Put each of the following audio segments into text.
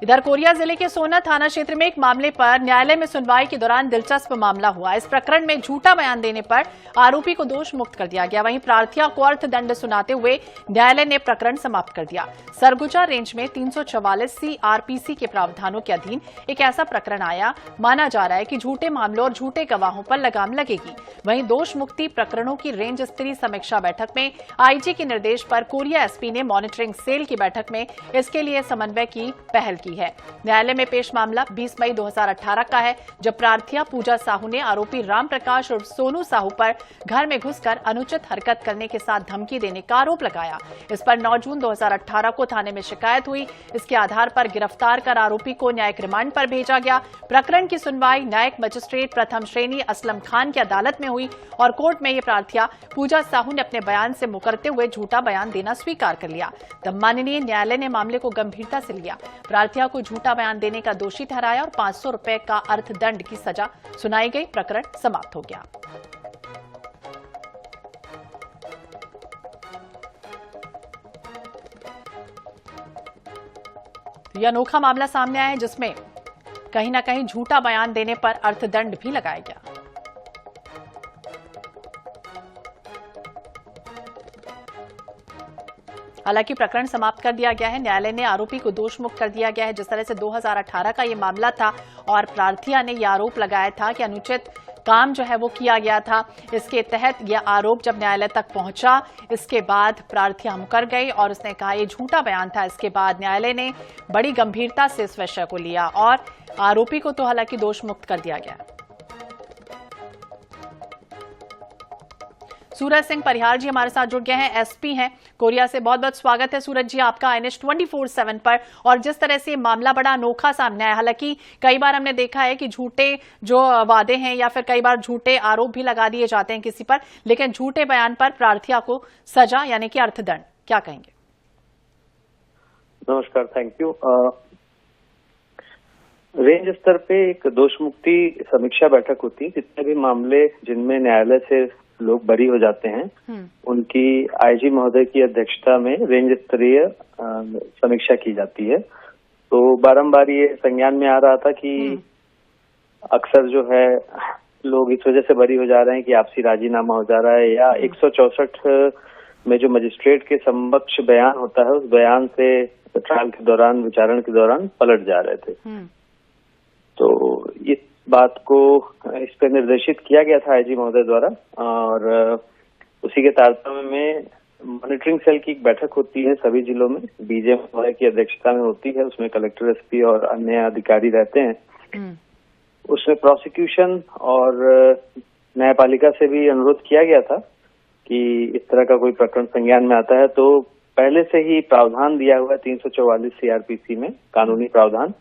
इधर कोरिया जिले के सोना थाना क्षेत्र में एक मामले पर न्यायालय में सुनवाई के दौरान दिलचस्प मामला हुआ। इस प्रकरण में झूठा बयान देने पर आरोपी को दोष मुक्त कर दिया गया। वहीं प्रार्थिया को अर्थदंड सुनाते हुए न्यायालय ने प्रकरण समाप्त कर दिया। सरगुजा रेंज में 344 सीआरपीसी के प्रावधानों के अधीन एक ऐसा प्रकरण आया। माना जा रहा है कि झूठे मामलों और झूठे गवाहों पर लगाम लगेगी। वहीं दोष मुक्ति प्रकरणों की रेंज स्तरीय समीक्षा बैठक में आईजी के निर्देश पर कोरिया एसपी ने मॉनिटरिंग सेल की बैठक में इसके लिए समन्वय की पहल की है। न्यायालय में पेश मामला 20 मई 2018 का है, जब प्रार्थिया पूजा साहू ने आरोपी राम प्रकाश और सोनू साहू पर घर में घुसकर अनुचित हरकत करने के साथ धमकी देने का आरोप लगाया। इस पर 9 जून 2018 को थाने में शिकायत हुई। इसके आधार पर गिरफ्तार कर आरोपी को न्यायिक रिमांड पर भेजा गया। प्रकरण की सुनवाई न्यायिक मजिस्ट्रेट प्रथम श्रेणी असलम खान की अदालत में हुई और कोर्ट में ये प्रार्थिया पूजा साहू ने अपने बयान से मुकरते हुए झूठा बयान देना स्वीकार कर लिया। तब माननीय न्यायालय ने मामले को गंभीरता से लिया। प्रार्थिया को झूठा बयान देने का दोषी ठहराया और 500 रुपए का अर्थदंड की सजा सुनाई गई। प्रकरण समाप्त हो गया। यह अनोखा मामला सामने आया है, जिसमें कहीं ना कहीं झूठा बयान देने पर अर्थदंड भी लगाया गया। हालांकि प्रकरण समाप्त कर दिया गया है। न्यायालय ने आरोपी को दोष मुक्त कर दिया गया है। जिस तरह से 2018 का ये मामला था और प्रार्थिया ने यह आरोप लगाया था कि अनुचित काम जो है वो किया गया था। इसके तहत यह आरोप जब न्यायालय तक पहुंचा, इसके बाद प्रार्थिया मुकर गई और उसने कहा यह झूठा बयान था। इसके बाद न्यायालय ने बड़ी गंभीरता से इस विषय को लिया और आरोपी को तो हालांकि दोष मुक्त कर दिया गया। सूरज सिंह परिहार जी हमारे साथ जुड़ गए हैं, एसपी हैं कोरिया से। बहुत बहुत स्वागत है सूरज जी आपका NH 24/7 पर। और जिस तरह से मामला बड़ा अनोखा सामने आया, हालांकि कई बार हमने देखा है कि झूठे जो वादे हैं या फिर कई बार झूठे आरोप भी लगा दिए जाते हैं किसी पर, लेकिन झूठे बयान पर प्रार्थिया को सजा यानी कि अर्थदंड, क्या कहेंगे? नमस्कार, थैंक यू। रेंज स्तर पे एक दोष मुक्ति समीक्षा बैठक होती है। जितने भी मामले जिनमें न्यायालय से लोग बरी हो जाते हैं उनकी आईजी महोदय की अध्यक्षता में रेंज स्तरीय समीक्षा की जाती है। तो बारंबार ये संज्ञान में आ रहा था कि अक्सर जो है लोग इस वजह से बरी हो जा रहे हैं कि आपसी राजीनामा हो जा रहा है या 164 में जो मजिस्ट्रेट के समक्ष बयान होता है उस बयान से ट्रायल के दौरान, विचारण के दौरान पलट जा रहे थे। तो इस बात को इस पर निर्देशित किया गया था आईजी महोदय द्वारा और उसी के तारतम्य में मॉनिटरिंग सेल की एक बैठक होती है सभी जिलों में, डीजे महोदय की अध्यक्षता में होती है। उसमें कलेक्टर, एसपी और अन्य अधिकारी रहते हैं। उसमें प्रोसिक्यूशन और न्यायपालिका से भी अनुरोध किया गया था कि इस तरह का कोई प्रकरण संज्ञान में आता है तो पहले से ही प्रावधान दिया हुआ है 344 सीआरपीसी में कानूनी प्रावधान,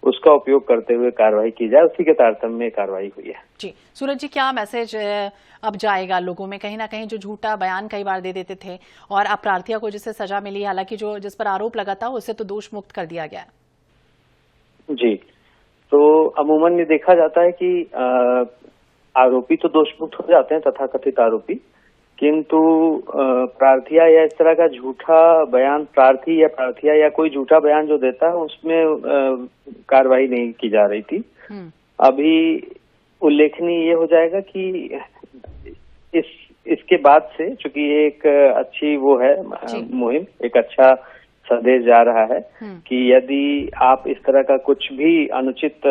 उसका उपयोग करते हुए कार्रवाई की जाए। उसी के तारतम्य में कार्रवाई हुई है। जी सूरज जी, क्या मैसेज अब जाएगा लोगों में? कहीं ना कहीं जो झूठा बयान कई बार दे देते थे और अब प्रार्थिया को जिससे सजा मिली, हालांकि जो जिस पर आरोप लगा था उससे तो दोष मुक्त कर दिया गया। जी, तो अमूमन ये देखा जाता है कि आरोपी तो दोष मुक्त हो जाते हैं, तथाकथित आरोपी, किंतु प्रार्थिया या इस तरह का झूठा बयान, प्रार्थी या प्रार्थिया या कोई झूठा बयान जो देता है उसमें कार्रवाई नहीं की जा रही थी। अभी उल्लेखनीय ये हो जाएगा कि इसके बाद से, चूंकि ये एक अच्छी वो है मुहिम, एक अच्छा संदेश जा रहा है कि यदि आप इस तरह का कुछ भी अनुचित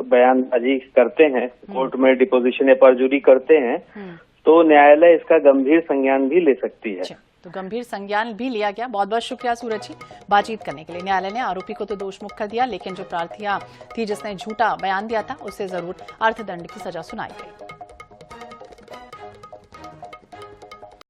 बयानबाजी करते हैं, कोर्ट में डिपोजिशन या परजुरी करते हैं, तो न्यायालय इसका गंभीर संज्ञान भी ले सकती है। तो गंभीर संज्ञान भी लिया गया। बहुत बहुत शुक्रिया सूरज जी बातचीत करने के लिए। न्यायालय ने आरोपी को तो दोष मुक्त कर दिया, लेकिन जो प्रार्थिया थी जिसने झूठा बयान दिया था उसे जरूर अर्थदंड की सजा सुनाई गई।